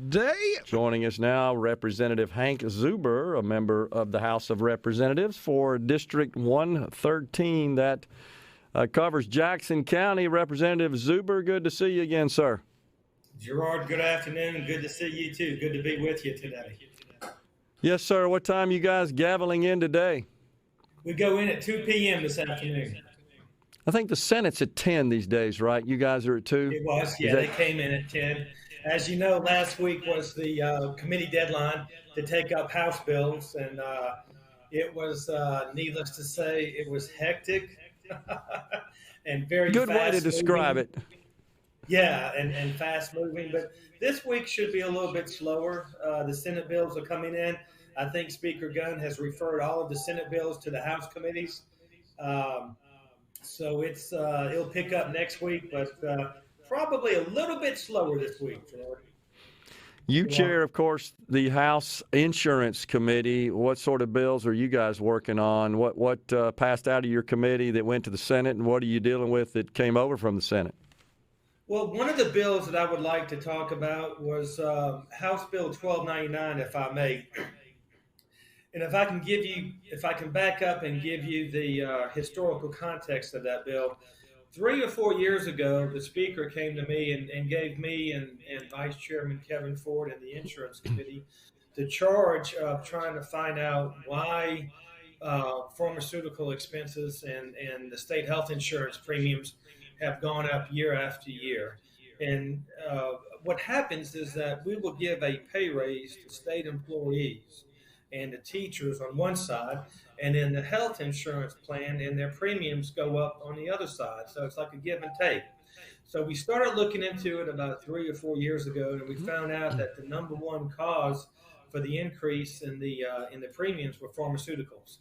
Day. Joining us now, Representative Hank Zuber, a member of the House of Representatives for District 113 that covers Jackson County. Representative Zuber, good to see you again, sir. Gerard, good afternoon. Good to see you too. Good to be with you today. Yes, sir. What time you guys gaveling in today? We go in at 2 p.m. this afternoon. I think the Senate's at 10 these days, right? You guys are at 2? It was, yeah. They came in at 10. As you know, last week was the committee deadline to take up House bills, and it was, needless to say, it was hectic and very good way to describe it. Yeah, and fast moving. But this week should be a little bit slower. The Senate bills are coming in. I think Speaker Gunn has referred all of the Senate bills to the House committees. So it'll pick up next week, but probably a little bit slower this week, George. You chair, of course, the House Insurance Cmte. What sort of bills are you guys working on? What passed out of your committee that went to the Senate, and what are you dealing with that came over from the Senate? Well, one of the bills that I would like to talk about was House Bill 1299, if I may. And if I can back up and give you the historical context of that bill, 3 or 4 years ago, the Speaker came to me and gave me and Vice Chairman Kevin Ford and the Insurance Committee the charge of trying to find out why pharmaceutical expenses and the state health insurance premiums have gone up year after year. And what happens is that we will give a pay raise to state employees and the teachers on one side, and then the health insurance plan and their premiums go up on the other side. So it's like a give and take. So we started looking into it about 3 or 4 years ago, and we found out that the number one cause for the increase in the premiums were pharmaceuticals.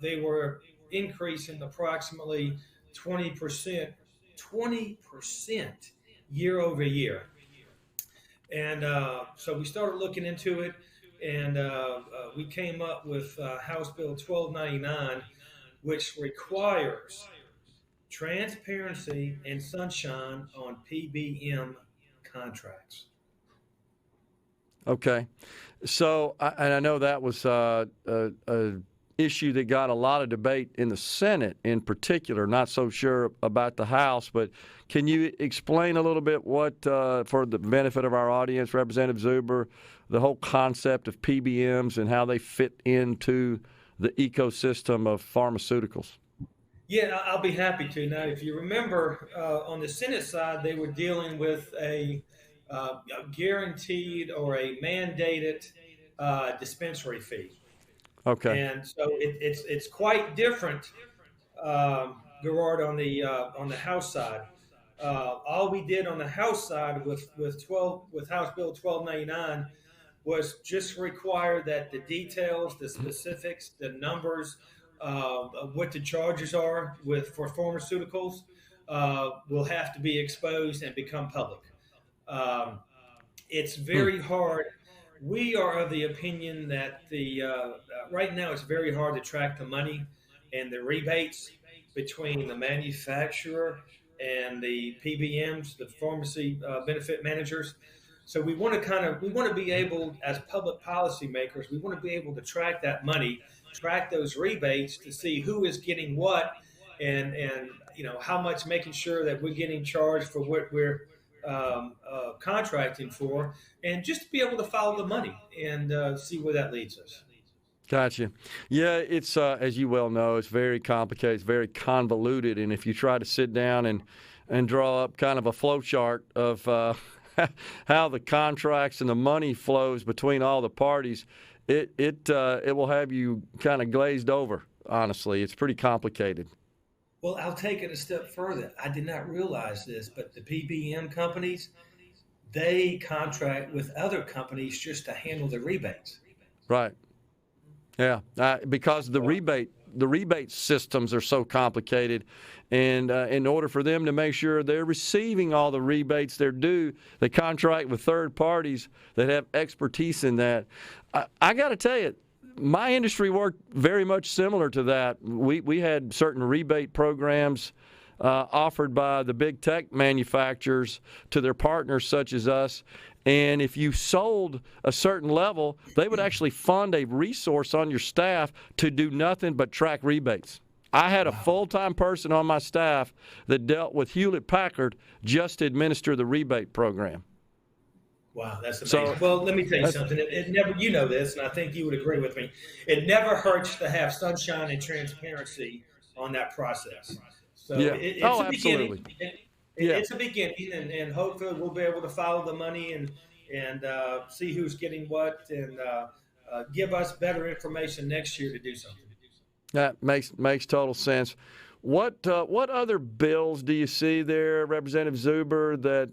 They were increasing approximately 20% year over year. And so we started looking into it. And we came up with House Bill 1299, which requires transparency and sunshine on PBM contracts. Okay. So, and I know that was a issue that got a lot of debate in the Senate in particular. Not so sure about the House, but can you explain a little bit what, for the benefit of our audience, Representative Zuber, the whole concept of PBMs and how they fit into the ecosystem of pharmaceuticals? Yeah, I'll be happy to. Now, if you remember, on the Senate side, they were dealing with a guaranteed or a mandated dispensary fee. Okay. And so it's quite different, Gerard, on the House side. All we did on the House side with House Bill 1299 was just require that the details, the specifics, the numbers of what the charges are for pharmaceuticals will have to be exposed and become public. It's very hard. We are of the opinion that right now it's very hard to track the money and the rebates between the manufacturer and the PBMs, the pharmacy benefit managers. So we want to be able, as public policy makers, we want to be able to track that money, track those rebates to see who is getting what, and how much, making sure that we're getting charged for what we're contracting for, and just to be able to follow the money and see where that leads us. Gotcha. Yeah, it's as you well know, it's very complicated, it's very convoluted, and if you try to sit down and draw up kind of a flow chart of how the contracts and the money flows between all the parties, it will have you kind of glazed over. Honestly, it's pretty complicated. Well, I'll take it a step further. I did not realize this, but the PBM companies, they contract with other companies just to handle the rebates. Right. Yeah, because the rebate systems are so complicated, and in order for them to make sure they're receiving all the rebates they're due, they contract with third parties that have expertise in that. I got to tell you, my industry worked very much similar to that. We had certain rebate programs offered by the big tech manufacturers to their partners such as us, And if you sold a certain level, they would actually fund a resource on your staff to do nothing but track rebates. I had a full-time person on my staff that dealt with Hewlett-Packard just to administer the rebate program. Wow, that's amazing. Well, let me tell you something. It never, you know this, and I think you would agree with me. It never hurts to have sunshine and transparency on that process. So Yeah. it's Oh, a absolutely. beginning. Yeah. It's a beginning, and hopefully we'll be able to follow the money and see who's getting what, and give us better information next year to do something. That makes total sense. What other bills do you see there, Representative Zuber, that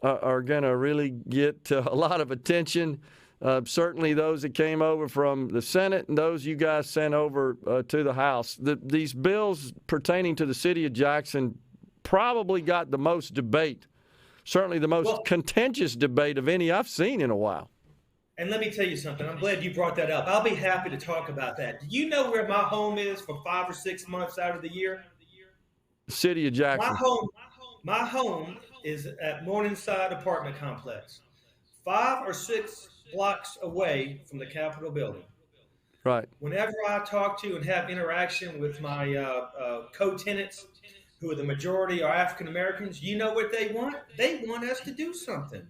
are going to really get a lot of attention? Certainly those that came over from the Senate and those you guys sent over to the House. These bills pertaining to the city of Jackson probably got the most debate, certainly the most contentious debate of any I've seen in a while. And let me tell you something. I'm glad you brought that up. I'll be happy to talk about that. Do you know where my home is for 5 or 6 months out of the year? The city of Jackson. My home is at Morningside Apartment Complex, 5 or 6 blocks away from the Capitol building. Right. Whenever I talk to and have interaction with my co-tenants, who are the majority are African Americans, you know what they want? They want us to do something.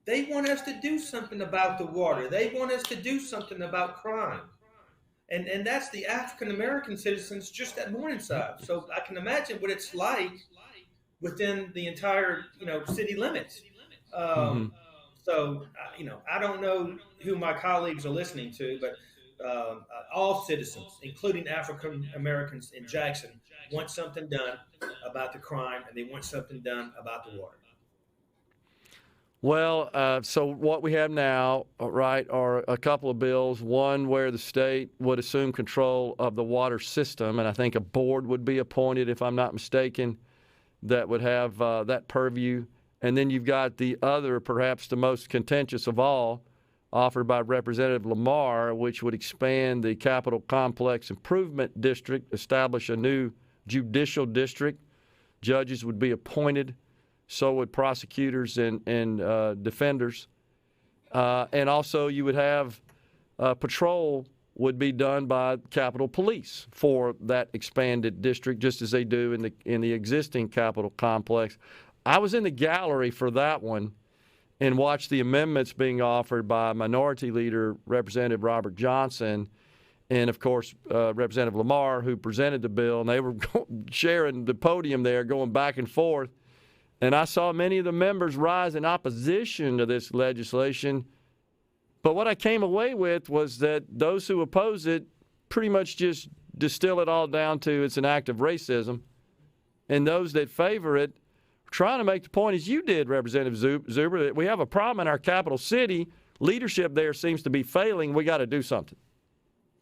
They want us to do something about the water. They want us to do something about crime. And that's the African American citizens just at Morningside. So I can imagine what it's like within the entire, city limits. So, I don't know who my colleagues are listening to, but all citizens, including African Americans in Jackson, want something done about the crime, and they want something done about the water. Well, so what we have now, right, are a couple of bills. One where the state would assume control of the water system, and I think a board would be appointed, if I'm not mistaken, that would have that purview. And then you've got the other, perhaps the most contentious of all, offered by Representative Lamar, which would expand the Capitol Complex Improvement District, establish a new judicial district. Judges would be appointed. So would prosecutors and defenders. And also you would have patrol would be done by Capitol Police for that expanded district, just as they do in the existing Capitol complex. I was in the gallery for that one and watched the amendments being offered by Minority Leader Representative Robert Johnson and, of course, Representative Lamar, who presented the bill. And they were sharing the podium there, going back and forth. And I saw many of the members rise in opposition to this legislation. But what I came away with was that those who oppose it pretty much just distill it all down to it's an act of racism. And those that favor it are trying to make the point, as you did, Representative Zuber, that we have a problem in our capital city. Leadership there seems to be failing. We got to do something.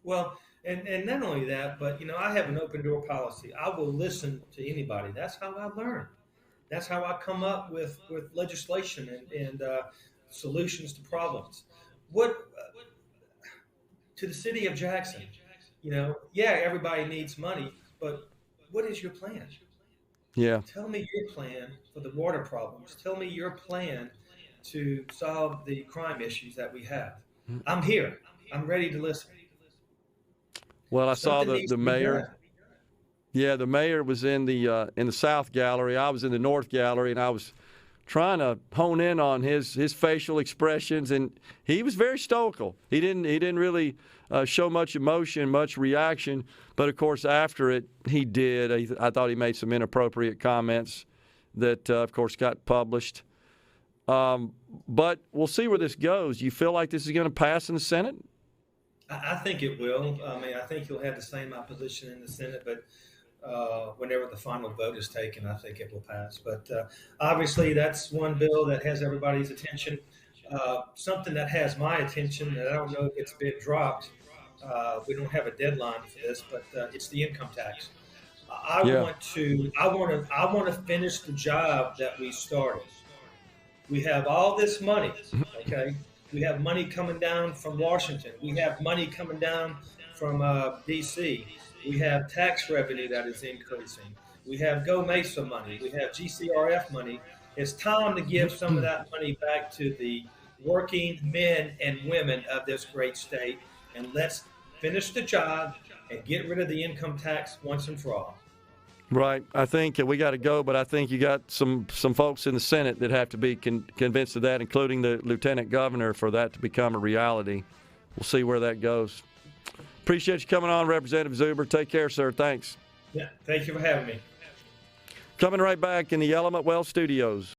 Well, and not only that, but, I have an open door policy. I will listen to anybody. That's how I learn. That's how I come up with legislation and solutions to problems. To the city of Jackson, everybody needs money, but what is your plan? Yeah. Tell me your plan for the water problems. Tell me your plan to solve the crime issues that we have. I'm here. I'm ready to listen. Well, I saw the mayor. Yeah, the mayor was in the South Gallery. I was in the North Gallery, and I was trying to hone in on his facial expressions, and he was very stoical. He didn't really show much emotion, much reaction. But of course, after it, he did. I thought he made some inappropriate comments that, of course, got published. But we'll see where this goes. You feel like this is going to pass in the Senate? I think it will. I think you'll have the same opposition in the Senate, but whenever the final vote is taken, I think it will pass. But obviously, that's one bill that has everybody's attention. Something that has my attention, and I don't know if it's been dropped. We don't have a deadline for this, but it's the income tax. I want to finish the job that we started. We have all this money, okay? We have money coming down from Washington. We have money coming down from D.C. We have tax revenue that is increasing. We have Go Mesa money. We have GCRF money. It's time to give some of that money back to the working men and women of this great state, and let's finish the job and get rid of the income tax once and for all. Right. I think we got to go, but I think you got some folks in the Senate that have to be convinced of that, including the lieutenant governor, for that to become a reality. We'll see where that goes. Appreciate you coming on, Representative Zuber. Take care, sir. Thanks. Yeah, thank you for having me. Coming right back in the Element Wealth Studios.